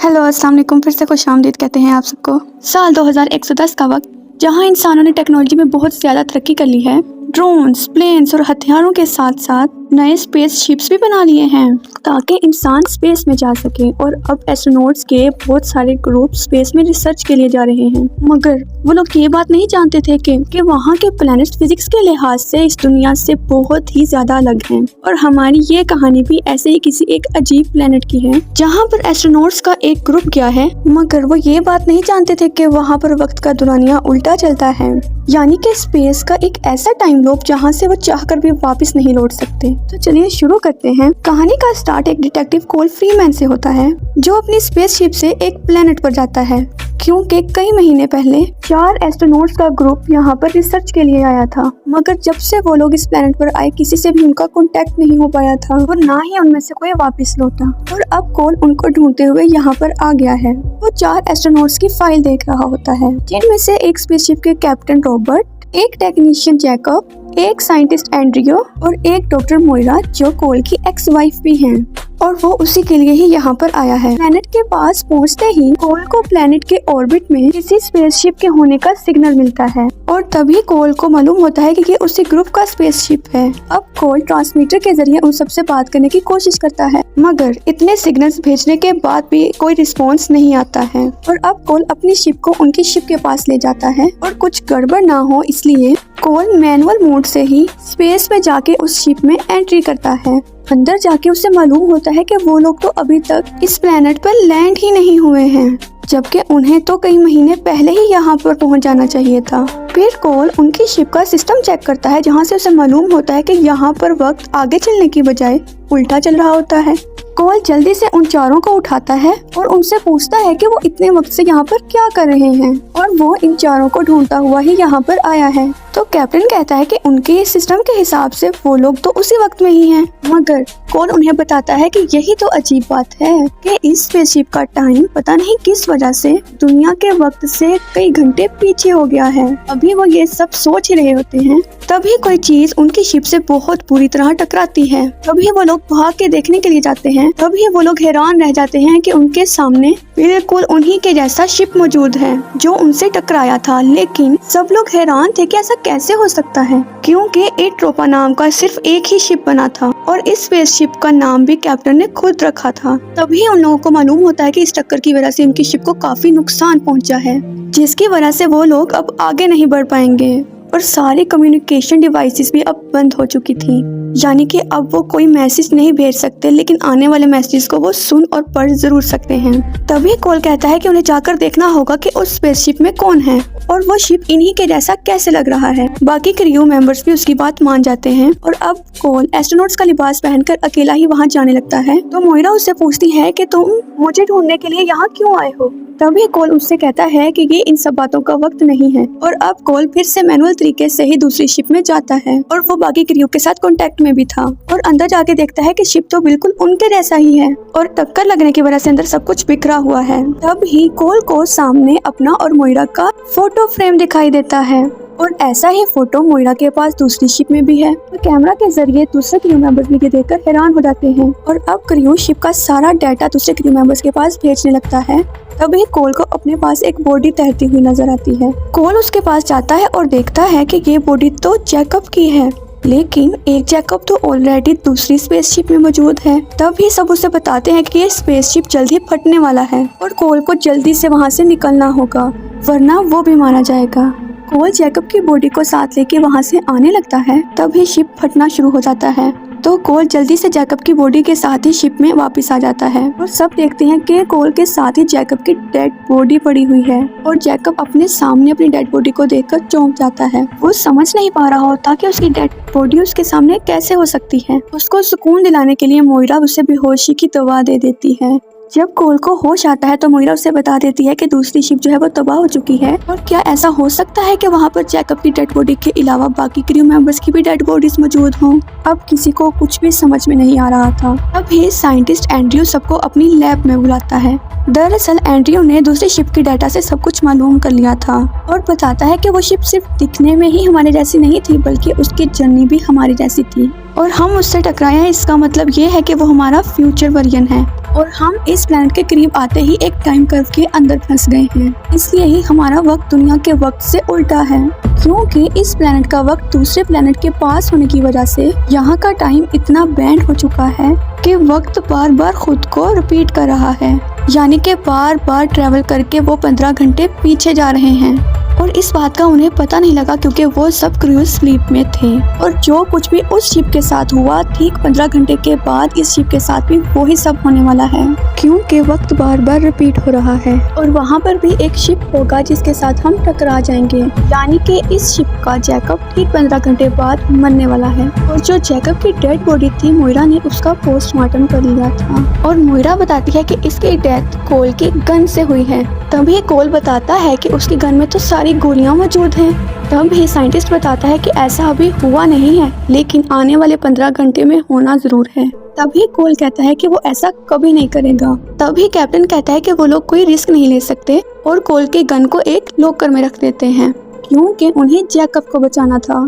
Hello अस्सलाम वालेकुम। फिर से खुशामदीद कहते हैं आप सबको। साल 2110 का वक्त, जहां इंसानों ने टेक्नोलॉजी में बहुत ज़्यादा तरक्की कर ली है। ड्रोन्स, प्लेन्स और हथियारों के साथ साथ नए स्पेस शिप्स भी बना लिए हैं ताकि इंसान स्पेस में जा सके। और अब एस्ट्रोनॉट्स के बहुत सारे ग्रुप स्पेस में रिसर्च के लिए जा रहे हैं। मगर वो लोग ये बात नहीं जानते थे कि वहाँ के प्लैनेट्स फिजिक्स के लिहाज से इस दुनिया से बहुत ही ज्यादा अलग हैं। और हमारी ये कहानी भी ऐसे ही किसी एक अजीब प्लैनेट की है जहाँ पर एस्ट्रोनॉट्स का एक ग्रुप गया है। मगर वो ये बात नहीं जानते थे कि वहाँ पर वक्त का दुरानिया उल्टा चलता है, यानी कि स्पेस का एक ऐसा टाइम लूप जहाँ से वो चाहकर भी वापस नहीं लौट सकते। तो चलिए शुरू करते हैं। कहानी का स्टार्ट एक डिटेक्टिव कोल फ्रीमैन से होता है, जो अपनी स्पेसशिप से एक प्लेनेट पर जाता है, क्योंकि कई महीने पहले 4 एस्ट्रोनॉट्स का ग्रुप यहाँ पर रिसर्च के लिए आया था। मगर जब से वो लोग इस प्लेनेट पर आए, किसी से भी उनका कांटेक्ट नहीं हो पाया था और ना ही उनमें से कोई वापस लौटा। और अब कोल उनको ढूंढते हुए यहाँ पर आ गया है। वो 4 एस्ट्रोनॉट्स की फाइल देख रहा होता है, जिनमें से एक स्पेसशिप के कैप्टन रॉबर्ट, एक टेक्नीशियन जैकब, एक साइंटिस्ट एंड्रियो और एक डॉक्टर मोइरा, जो कोल की एक्स वाइफ भी हैं। और वो उसी के लिए ही यहाँ पर आया है। प्लेनेट के पास पहुँचते ही कोल को प्लेनेट के ऑर्बिट में किसी स्पेसशिप के होने का सिग्नल मिलता है और तभी कोल को मालूम होता है कि ये उसी ग्रुप का स्पेसशिप है। अब कोल ट्रांसमीटर के जरिए उन सबसे बात करने की कोशिश करता है, मगर इतने सिग्नल्स भेजने के बाद भी कोई रिस्पॉन्स नहीं आता है। और अब कोल अपनी शिप को उनकी शिप के पास ले जाता है और कुछ गड़बड़ ना हो इसलिए कोल मैनुअल मोड से ही स्पेस में जाके उस शिप में एंट्री करता है। अंदर जाके उसे मालूम होता है कि वो लोग तो अभी तक इस प्लेनेट पर लैंड ही नहीं हुए हैं, जबकि उन्हें तो कई महीने पहले ही यहाँ पर पहुँच जाना चाहिए था। फिर कोल उनकी शिप का सिस्टम चेक करता है, जहाँ से उसे मालूम होता है कि यहाँ पर वक्त आगे चलने की बजाय उल्टा चल रहा होता है। कोल जल्दी से उन चारों को उठाता है और उनसे पूछता है कि वो इतने वक्त से यहाँ पर क्या कर रहे हैं, और वो इन चारों को ढूंढता हुआ ही यहाँ पर आया है। तो कैप्टन कहता है कि उनके सिस्टम के हिसाब से वो लोग तो उसी वक्त में ही हैं। मगर कोल उन्हें बताता है कि यही तो अजीब बात है कि इस स्पेसशिप का टाइम पता नहीं किस वजह से दुनिया के वक्त से कई घंटे पीछे हो गया है। अभी वो ये सब सोच ही रहे होते हैं, तभी कोई चीज उनकी शिप से बहुत बुरी तरह टकराती है। तभी वो लोग भाग के देखने के लिए जाते हैं। तभी वो लोग हैरान रह जाते हैं कि उनके सामने बिल्कुल उन्हीं के जैसा शिप मौजूद है जो उनसे टकराया था। लेकिन सब लोग हैरान थे कि ऐसा कैसे हो सकता है, क्योंकि एट्रोपा नाम का सिर्फ एक ही शिप बना था और इस स्पेसशिप का नाम भी कैप्टन ने खुद रखा था। तभी उन लोगों को मालूम होता है कि इस टक्कर की वजह से उनकी शिप को काफी नुकसान पहुंचा है, जिसकी वजह से वो लोग अब आगे नहीं बढ़ पाएंगे। और सारी कम्युनिकेशन डिवाइसेस भी अब बंद हो चुकी थी, यानी कि अब वो कोई मैसेज नहीं भेज सकते, लेकिन आने वाले मैसेज को वो सुन और पढ़ जरूर सकते हैं। तभी कोल कहता है कि उन्हें जाकर देखना होगा कि उस स्पेसशिप में कौन है और वो शिप इन्हीं के जैसा कैसे लग रहा है। बाकी क्रू मेंबर्स भी उसकी बात मान जाते हैं और अब कोल एस्ट्रोनॉट्स का लिबास पहनकर अकेला ही वहाँ जाने लगता है। तो मोइरा उससे पूछती है कि तुम मुझे ढूंढने के लिए यहाँ क्यों आए हो। तभी कोल उससे कहता है कि ये इन सब बातों का वक्त नहीं है। और अब कोल फिर से मैनुअल तरीके से ही दूसरी शिप में जाता है और वो बाकी क्रू के साथ कांटेक्ट में भी था और अंदर जाके देखता है कि शिप तो बिल्कुल उनके जैसा ही है और टक्कर लगने की वजह से अंदर सब कुछ बिखरा हुआ है। तब ही कोल को सामने अपना और मोइरा का फोटो फ्रेम दिखाई देता है और ऐसा ही फोटो मोइरा के पास दूसरी शिप में भी है। तो कैमरा के जरिए दूसरे क्रू मेंबर्स भी ये देखकर हैरान हो जाते हैं और अब क्रू शिप का सारा डाटा दूसरे क्रू मेंबर्स के पास भेजने लगता है। तभी कोल को अपने पास एक बॉडी तैरती हुई नजर आती है। कोल उसके पास जाता है और देखता है कि ये बॉडी तो जैकब की है, लेकिन एक जैकब तो ऑलरेडी दूसरी स्पेसशिप में मौजूद है। तभी सब उसे बताते हैं कि ये स्पेसशिप जल्द ही फटने वाला है और कोल को जल्दी से वहाँ से निकलना होगा, वरना वो भी मारा जाएगा। कोल जैकब की बॉडी को साथ लेके वहाँ से आने लगता है। तभी शिप फटना शुरू हो जाता है। तो कोल जल्दी से जैकब की बॉडी के साथ ही शिप में वापस आ जाता है और सब देखते हैं कि कोल के साथ ही जैकब की डेड बॉडी पड़ी हुई है और जैकब अपने सामने अपनी डेड बॉडी को देखकर चौंक जाता है। वो समझ नहीं पा रहा होता कि उसकी डेड बॉडी उसके सामने कैसे हो सकती है। उसको सुकून दिलाने के लिए मोइरा उसे बेहोशी की दवा दे देती है। जब कोल को होश आता है तो मोइरा उसे बता देती है कि दूसरी शिप जो है वो तबाह हो चुकी है और क्या ऐसा हो सकता है कि वहाँ पर जैकब की डेड बॉडी के अलावा बाकी क्रू मेंबर्स की भी डेड बॉडीज मौजूद हों। अब किसी को कुछ भी समझ में नहीं आ रहा था। अब ये साइंटिस्ट एंड्रियो सबको अपनी लैब में बुलाता है। दरअसल एंड्रियो ने दूसरी शिप की डाटा से सब कुछ मालूम कर लिया था और बताता है कि वो शिप सिर्फ दिखने में ही हमारे जैसी नहीं थी, बल्कि उसकी जर्नी भी हमारी जैसी थी और हम उससे टकराए हैं। इसका मतलब ये है कि वो हमारा फ्यूचर वर्जन है। और हम इस प्लेनेट के करीब आते ही एक टाइम कर्व के अंदर फंस गए हैं। इसलिए ही हमारा वक्त दुनिया के वक्त से उल्टा है, क्योंकि इस प्लेनेट का वक्त दूसरे प्लेनेट के पास होने की वजह से यहाँ का टाइम इतना बैंड हो चुका है कि वक्त बार बार खुद को रिपीट कर रहा है, यानी कि बार बार ट्रेवल करके वो 15 घंटे पीछे जा रहे हैं। और इस बात का उन्हें पता नहीं लगा क्योंकि वो सब क्रूज स्लीप में थे। और जो कुछ भी उस शिप के साथ हुआ ठीक 15 घंटे के बाद इस शिप के साथ भी वही सब होने वाला है, क्योंकि वक्त बार बार रिपीट हो रहा है। और वहाँ पर भी एक शिप होगा जिसके साथ हम टकरा जाएंगे, यानी कि इस शिप का जैकब ठीक 15 घंटे बाद मरने वाला है। और जो जैकब की डेड बॉडी थी मोइरा ने उसका पोस्टमार्टम कर लिया था और मोइरा बताती है कि इसकी डेथ कोल की गन से हुई है। तभी कोल बताता है कि उसकी गन में तो सारी गोलियां मौजूद हैं। तब ही साइंटिस्ट बताता है कि ऐसा अभी हुआ नहीं है, लेकिन आने वाले 15 घंटे में होना जरूर है। तभी कोल कहता है कि वो ऐसा कभी नहीं करेगा। तभी कैप्टन कहता है कि वो लोग कोई रिस्क नहीं ले सकते और कोल के गन को एक लॉकर में रख देते हैं, क्योंकि उन्हें जैकब को बचाना था।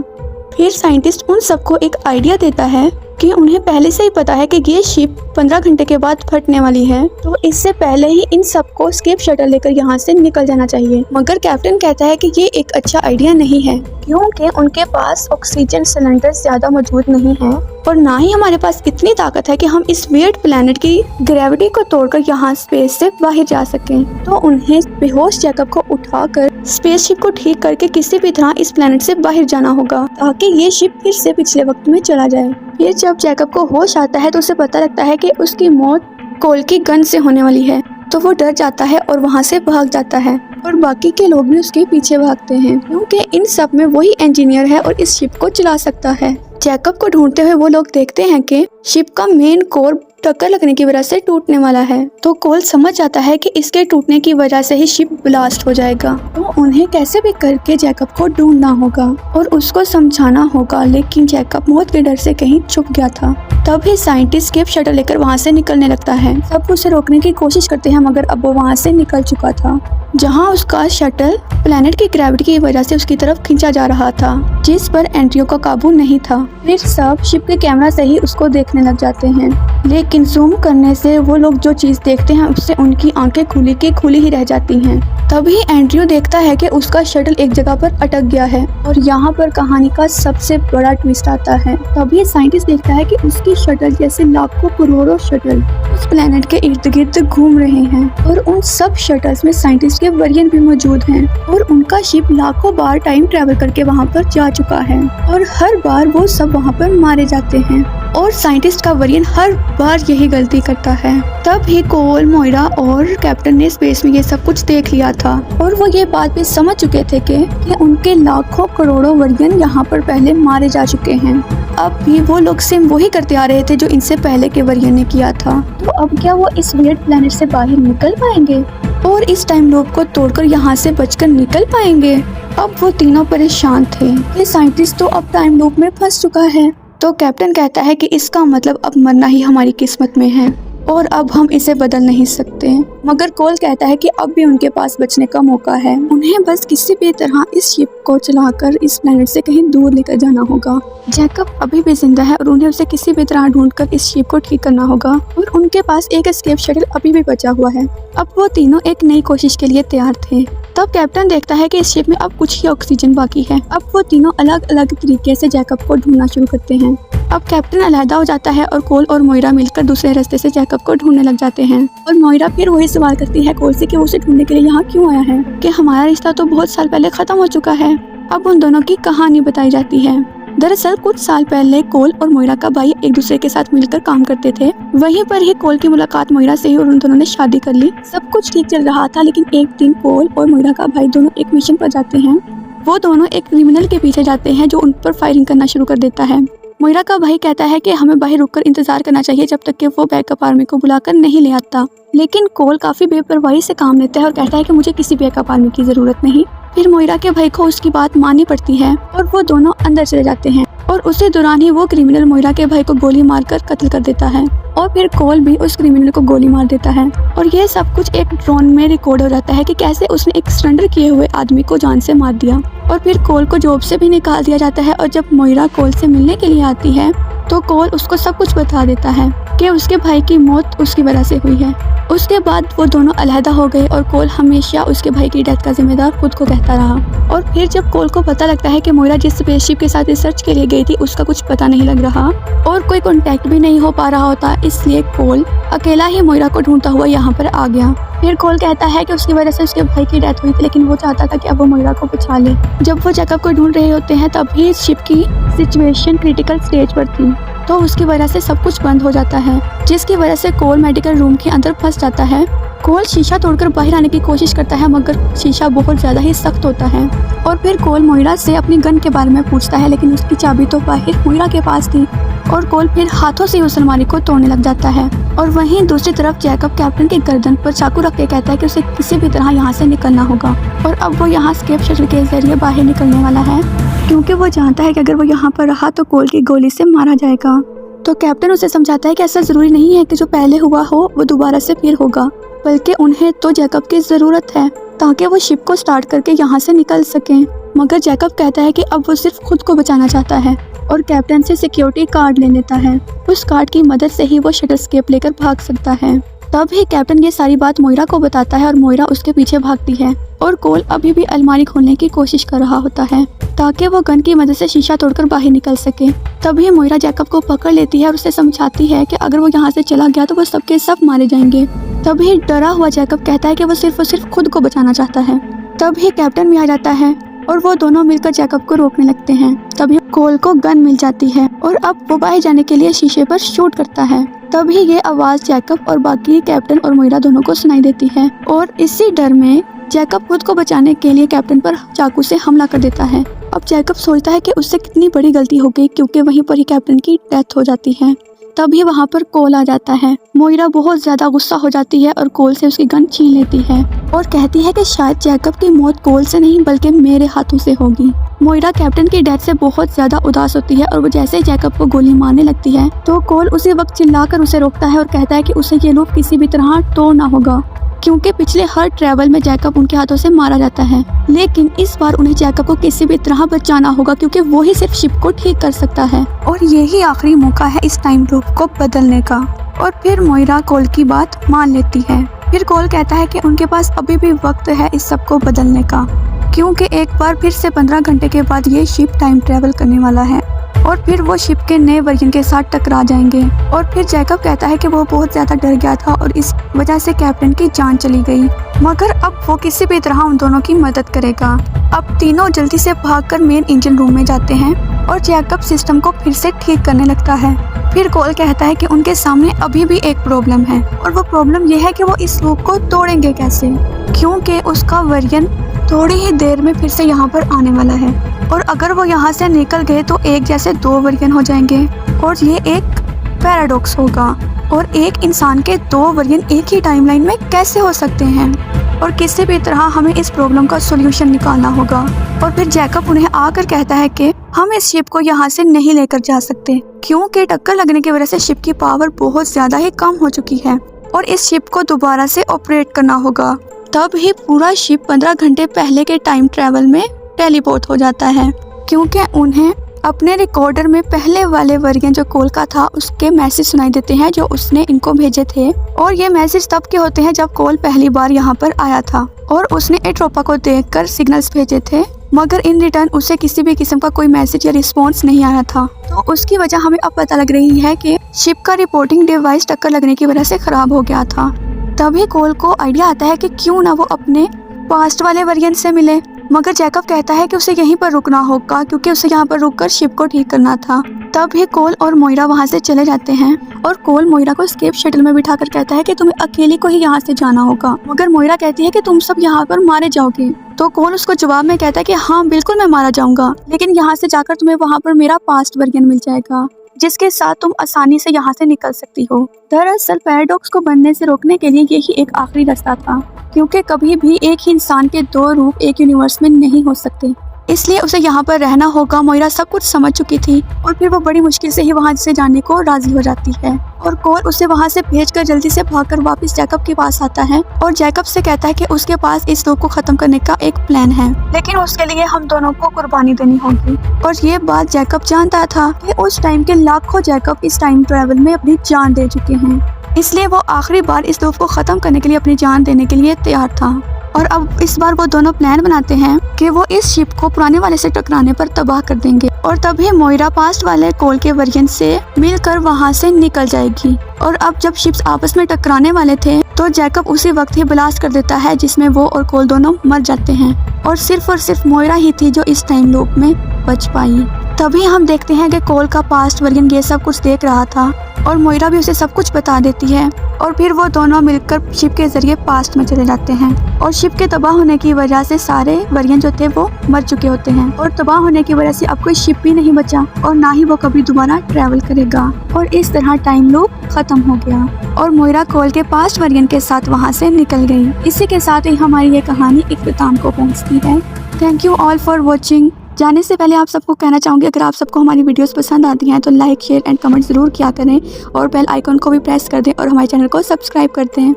फिर साइंटिस्ट उन सबको एक आइडिया देता है कि उन्हें पहले से ही पता है कि ये शिप 15 घंटे के बाद फटने वाली है, तो इससे पहले ही इन सबको स्केप शटल लेकर यहाँ से निकल जाना चाहिए। मगर कैप्टन कहता है कि ये एक अच्छा आइडिया नहीं है, क्योंकि उनके पास ऑक्सीजन सिलेंडर ज्यादा मौजूद नहीं है और ना ही हमारे पास इतनी ताकत है कि हम इस वियर्ड प्लेनेट की ग्रेविटी को तोड़कर यहाँ स्पेस से बाहर जा सकें। तो उन्हें बेहोश जैकब को उठाकर स्पेसशिप को ठीक करके किसी भी तरह इस प्लेनेट से बाहर जाना होगा, ताकि ये शिप फिर से पिछले वक्त में चला जाए। फिर जब जैकब को होश आता है तो उसे पता लगता है कि उसकी मौत कोल की गन से होने वाली है, तो वो डर जाता है और वहाँ से भाग जाता है। और बाकी के लोग भी उसके पीछे भागते हैं, क्योंकि इन सब में वही इंजीनियर है और इस शिप को चला सकता है। जैकब को ढूंढते हुए वो लोग देखते हैं कि शिप का मेन कोर टक्कर लगने की वजह से टूटने वाला है, तो कोल समझ जाता है कि इसके टूटने की वजह से ही शिप ब्लास्ट हो जाएगा। तो उन्हें कैसे भी करके जैकब को ढूंढना होगा और उसको समझाना होगा, लेकिन जैकब मौत के डर से कहीं छुप गया था। तभी साइंटिस्ट स्केप शटल लेकर वहाँ से निकलने लगता है। सब उसे रोकने की कोशिश करते हैं, मगर अब वो वहाँ से निकल चुका था, जहाँ उसका शटल प्लेनेट की ग्रेविटी की वजह से उसकी तरफ खींचा जा रहा था, जिस पर एंड्रयू का काबू नहीं था। फिर सब शिप के कैमरा से ही उसको देखने लग जाते हैं, लेकिन जूम करने से वो लोग जो चीज देखते हैं उससे उनकी आंखें खुली की खुली ही रह जाती हैं। तभी एंड्रयू देखता है कि उसका शटल एक जगह पर अटक गया है और यहाँ पर कहानी का सबसे बड़ा ट्विस्ट आता है। तभी साइंटिस्ट देखता है कि उसकी शटल जैसे लाखों करोड़ों शटल उस प्लेनेट के इर्द गिर्द घूम रहे हैं और उन सब शटल्स में साइंटिस्ट के वेरिएंट भी मौजूद हैं और उनका शिप लाखों बार टाइम ट्रेवल करके वहाँ पर जा चुका है और हर बार वो सब वहाँ पर मारे जाते हैं और साइंटिस्ट का वेरिएंट हर बार यही गलती करता है। तब ही कोल, मोइरा और कैप्टन ने स्पेस में ये सब कुछ देख लिया था और वो ये बात भी समझ चुके थे कि उनके लाखों करोड़ों वेरिएंट यहाँ पर पहले मारे जा चुके हैं। अब भी वो लोग सेम वही करते आ रहे थे जो इनसे पहले के वेरिएंट ने किया था। तो अब क्या वो इस वियर्ड प्लेनेट से बाहर निकल पाएंगे और इस टाइम लूप को तोड़कर यहाँ से बचकर निकल पाएंगे? अब वो तीनों परेशान थे कि साइंटिस्ट तो अब टाइम लूप में फंस चुका है। तो कैप्टन कहता है कि इसका मतलब अब मरना ही हमारी किस्मत में है और अब हम इसे बदल नहीं सकते। मगर कोल कहता है कि अब भी उनके पास बचने का मौका है, उन्हें बस किसी भी तरह इस शिप को चलाकर इस प्लेनेट से कहीं दूर लेकर जाना होगा। जैकब अभी भी जिंदा है और उन्हें उसे किसी भी तरह ढूंढकर इस शिप को ठीक करना होगा और उनके पास एक एस्केप शटल अभी भी बचा हुआ है। अब वो तीनों एक नई कोशिश के लिए तैयार थे। तब कैप्टन देखता है कि इस शिप में अब कुछ ही ऑक्सीजन बाकी है। अब वो तीनों अलग अलग तरीके से जैकब को ढूंढना शुरू करते हैं। अब कैप्टन अलहदा हो जाता है और कोल और मोइरा मिलकर दूसरे रास्ते से जैकब को ढूंढने लग जाते हैं और मोइरा फिर वही सवाल करती है कोल से कि वो उसे ढूंढने के लिए यहाँ क्यों आया है, कि हमारा रिश्ता तो बहुत साल पहले खत्म हो चुका है। अब उन दोनों की कहानी बताई जाती है। दरअसल कुछ साल पहले कोल और मोइरा का भाई एक दूसरे के साथ मिलकर काम करते थे। वहीं पर ही कोल की मुलाकात मोइरा से ही और उन दोनों ने शादी कर ली। सब कुछ ठीक चल रहा था, लेकिन एक दिन कोल और मोइरा का भाई दोनों एक मिशन पर जाते हैं। वो दोनों एक क्रिमिनल के पीछे जाते हैं जो उन पर फायरिंग करना शुरू कर देता है। मोइरा का भाई कहता है कि हमें बाहर रुककर इंतजार करना चाहिए जब तक कि वो बैकअप आर्मी को बुलाकर नहीं ले आता, लेकिन कोल काफी बेपरवाही से काम लेता है और कहता है कि मुझे किसी बैकअप आर्मी की जरूरत नहीं। फिर मोइरा के भाई को उसकी बात माननी पड़ती है और वो दोनों अंदर चले जाते हैं और उसी दौरान ही वो क्रिमिनल मोइरा के भाई को गोली मारकर कत्ल कर देता है और फिर कोल भी उस क्रिमिनल को गोली मार देता है। और ये सब कुछ एक ड्रोन में रिकॉर्ड हो जाता है कि कैसे उसने एक सरेंडर किए हुए आदमी को जान से मार दिया। और फिर कोल को जॉब से भी निकाल दिया जाता है और जब मोइरा कोल से मिलने के लिए आती है तो कोल उसको सब कुछ बता देता है कि उसके भाई की मौत उसकी वजह से हुई है। उसके बाद वो दोनों अलहदा हो गए और कोल हमेशा उसके भाई की डेथ का जिम्मेदार खुद को कहता रहा। और फिर जब कोल को पता लगता है कि मोइरा जिस स्पेसशिप के साथ रिसर्च के लिए गई थी उसका कुछ पता नहीं लग रहा और कोई कांटेक्ट भी नहीं हो पा रहा होता, इसलिए कोल अकेला ही मोइरा को ढूंढता हुआ यहाँ पर आ गया। फिर कोल कहता है कि उसकी वजह से उसके भाई की डेथ हुई थी, लेकिन वो चाहता था कि अब वो मोइरा को बचा ले। जब वो जैकब को ढूंढ रहे होते हैं तभी शिप की सिचुएशन क्रिटिकल स्टेज पर थी, तो उसकी वजह से सब कुछ बंद हो जाता है, जिसकी वजह से कोल मेडिकल रूम के अंदर फंस जाता है। कोल शीशा तोड़कर बाहर आने की कोशिश करता है, मगर शीशा बहुत ज़्यादा ही सख्त होता है। और फिर कोल मोइरा से अपनी गन के बारे में पूछता है, लेकिन उसकी चाबी तो बाहर मोइरा के पास थी। और कोल फिर हाथों से उस अलमारी को तोड़ने लग जाता है। और वहीं दूसरी तरफ जैकब कैप्टन की गर्दन पर चाकू रख के कहता है कि उसे किसी भी तरह यहाँ से निकलना होगा। और अब वो यहाँ स्केप शटल के जरिए बाहर निकलने वाला है, क्योंकि वो जानता है कि अगर वो यहाँ पर रहा तो कोल की गोली से मारा जाएगा। तो कैप्टन उसे समझाता है कि ऐसा ज़रूरी नहीं है कि जो पहले हुआ हो वो दोबारा से फिर होगा, बल्कि उन्हें तो जैकब की ज़रूरत है ताकि वो शिप को स्टार्ट करके यहाँ से निकल सकें। मगर जैकब कहता है कि अब वो सिर्फ खुद को बचाना चाहता है और कैप्टन से सिक्योरिटी कार्ड ले लेता है। उस कार्ड की मदद से ही वो शटल स्केप लेकर भाग सकता है। तब ही कैप्टन ये सारी बात मोइरा को बताता है और मोइरा उसके पीछे भागती है। और कोल अभी भी अलमारी खोलने की कोशिश कर रहा होता है ताकि वो गन की मदद से शीशा तोड़कर बाहर निकल सके। तभी मोइरा जैकब को पकड़ लेती है और उसे समझाती है कि अगर वो यहाँ से चला गया तो वो सबके सब मारे जाएंगे। तभी डरा हुआ जैकब कहता है कि वो सिर्फ खुद को बचाना चाहता है। तभी कैप्टन भी आ जाता है और वो दोनों मिलकर जैकब को रोकने लगते हैं। तभी कोल को गन मिल जाती है और अब वो बाहर जाने के लिए शीशे पर शूट करता है। तभी ये आवाज जैकब और बाकी कैप्टन और मोइरा दोनों को सुनाई देती है और इसी डर में जैकब खुद को बचाने के लिए कैप्टन पर चाकू से हमला कर देता है। अब जैकब सोचता है कि उससे कितनी बड़ी गलती हो गई, क्योंकि वहीं पर ही कैप्टन की डेथ हो जाती है। तभी वहाँ पर कोल आ जाता है। मोइरा बहुत ज्यादा गुस्सा हो जाती है और कोल से उसकी गन छीन लेती है और कहती है कि शायद जैकब की मौत कोल से नहीं बल्कि मेरे हाथों से होगी। मोइरा कैप्टन की डेथ से बहुत ज्यादा उदास होती है और वो जैसे ही जैकब को गोली मारने लगती है तो कोल उसी वक्त चिल्लाकर उसे रोकता है और कहता है कि उसे ये लूप किसी भी तरह तोड़ना होगा, क्योंकि पिछले हर ट्रैवल में जैकब उनके हाथों से मारा जाता है। लेकिन इस बार उन्हें जैकब को किसी भी तरह बचाना होगा, क्योंकि वो ही सिर्फ शिप को ठीक कर सकता है और यही आखिरी मौका है इस टाइम लूप को बदलने का। और फिर मोइरा कोल की बात मान लेती है। फिर कोल कहता है कि उनके पास अभी भी वक्त है इस सब को बदलने का, क्योंकि एक बार फिर से 15 घंटे के बाद ये शिप टाइम ट्रैवल करने वाला है और फिर वो शिप के नए वर्जन के साथ टकरा जाएंगे। और फिर जैकब कहता है कि वो बहुत ज्यादा डर गया था और इस वजह से कैप्टन की जान चली गई, मगर अब वो किसी भी तरह उन दोनों की मदद करेगा। अब तीनों जल्दी से भागकर मेन इंजन रूम में जाते हैं और जैकब सिस्टम को फिर से ठीक करने लगता है। फिर कोल कहता है कि उनके सामने अभी भी एक प्रॉब्लम है और वो प्रॉब्लम ये है कि वो इस लूप को तोड़ेंगे कैसे, क्योंकि उसका वर्जन थोड़ी ही देर में फिर से यहाँ पर आने वाला है और अगर वो यहाँ से निकल गए तो एक जैसे 2 वर्जन हो जाएंगे और ये एक पैराडॉक्स होगा। और एक इंसान के 2 वर्जन एक ही टाइमलाइन में कैसे हो सकते हैं, और किसी भी तरह हमें इस प्रॉब्लम का सॉल्यूशन निकालना होगा। और फिर जैकब उन्हें आकर कहता है कि हम इस शिप को यहाँ से नहीं लेकर जा सकते, क्योंकि टक्कर लगने की वजह से शिप की पावर बहुत ज्यादा ही कम हो चुकी है और इस शिप को दोबारा से ऑपरेट करना होगा। तब ही पूरा शिप 15 घंटे पहले के टाइम ट्रैवल में टेलीपोर्ट हो जाता है, क्योंकि उन्हें अपने रिकॉर्डर में पहले वाले वर्जन जो कोल का था उसके मैसेज सुनाई देते हैं जो उसने इनको भेजे थे। और ये मैसेज तब के होते हैं जब कोल पहली बार यहाँ पर आया था और उसने एट्रोपा को देखकर सिग्नल्स भेजे थे, मगर इन रिटर्न उसे किसी भी किस्म का कोई मैसेज या रिस्पॉन्स नहीं आया था। तो उसकी वजह हमें अब पता लग रही है कि शिप का रिपोर्टिंग डिवाइस टक्कर लगने की वजह से खराब हो गया था। तभी कोल को आइडिया आता है कि क्यों ना वो अपने पास्ट वाले वर्जन से मिले, मगर जैकब कहता है कि उसे यहीं पर रुकना होगा क्योंकि उसे यहाँ पर रुककर शिप को ठीक करना था। तब ही कोल और मोइरा वहाँ से चले जाते हैं और कोल मोइरा को स्केप शटल में बिठाकर कहता है कि तुम्हें अकेले को ही यहाँ से जाना होगा, मगर मोइरा कहती है कि तुम सब यहाँ पर मारे जाओगे। तो कोल उसको जवाब में कहता है कि हाँ बिल्कुल मैं मारा जाऊंगा, लेकिन यहाँ से जाकर तुम्हें वहाँ पर मेरा पास्ट वर्जन मिल जाएगा जिसके साथ तुम आसानी से यहाँ से निकल सकती हो। दरअसल पैराडॉक्स को बनने से रोकने के लिए यही एक आखिरी रास्ता था, क्योंकि कभी भी एक ही इंसान के 2 रूप एक यूनिवर्स में नहीं हो सकते। इसलिए उसे यहाँ पर रहना होगा। मोइरा सब कुछ समझ चुकी थी और फिर वो बड़ी मुश्किल से ही वहाँ से जाने को राजी हो जाती है और कोल उसे वहाँ से भेजकर जल्दी से भागकर वापस जैकब के पास आता है और जैकब से कहता है कि उसके पास इस लूप को खत्म करने का एक प्लान है, लेकिन उसके लिए हम दोनों को कुर्बानी देनी होगी। और ये बात जैकब जानता था कि उस टाइम के लाखों जैकब इस टाइम ट्रेवल में अपनी जान दे चुके हैं, इसलिए वो आखिरी बार इस लूप को खत्म करने के लिए अपनी जान देने के लिए तैयार था। और अब इस बार वो दोनों प्लान बनाते हैं कि वो इस शिप को पुराने वाले से टकराने पर तबाह कर देंगे और तभी मोइरा पास्ट वाले कोल के वेरिएंट से मिलकर वहाँ से निकल जाएगी। और अब जब शिप्स आपस में टकराने वाले थे तो जैकब उसी वक्त ही ब्लास्ट कर देता है, जिसमें वो और कोल दोनों मर जाते हैं और सिर्फ मोइरा ही थी जो इस टाइम लूप में बच पाई। तभी हम देखते हैं कि कोल का पास्ट वेरिएंट ये सब कुछ देख रहा था और मोइरा भी उसे सब कुछ बता देती है और फिर वो दोनों मिलकर शिप के जरिए पास्ट में चले जाते हैं और शिप के तबाह होने की वजह से सारे वेरिएंट जो थे वो मर चुके होते हैं और तबाह होने की वजह से अब कोई शिप भी नहीं बचा और ना ही वो कभी दोबारा ट्रैवल करेगा और इस तरह टाइम लूप खत्म हो गया और मोइरा कोल के पास्ट वेरिएंट के साथ वहाँ से निकल गई। इसी के साथ ही हमारी ये कहानी इख्तिताम को पहुँचती है। Thank you all for watching. जाने से पहले आप सबको कहना चाहूँगी, अगर आप सबको हमारी वीडियोस पसंद आती हैं तो लाइक शेयर एंड कमेंट ज़रूर किया करें और बेल आइकन को भी प्रेस कर दें और हमारे चैनल को सब्सक्राइब कर दें।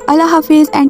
अल्लाह हाफिज़ एंड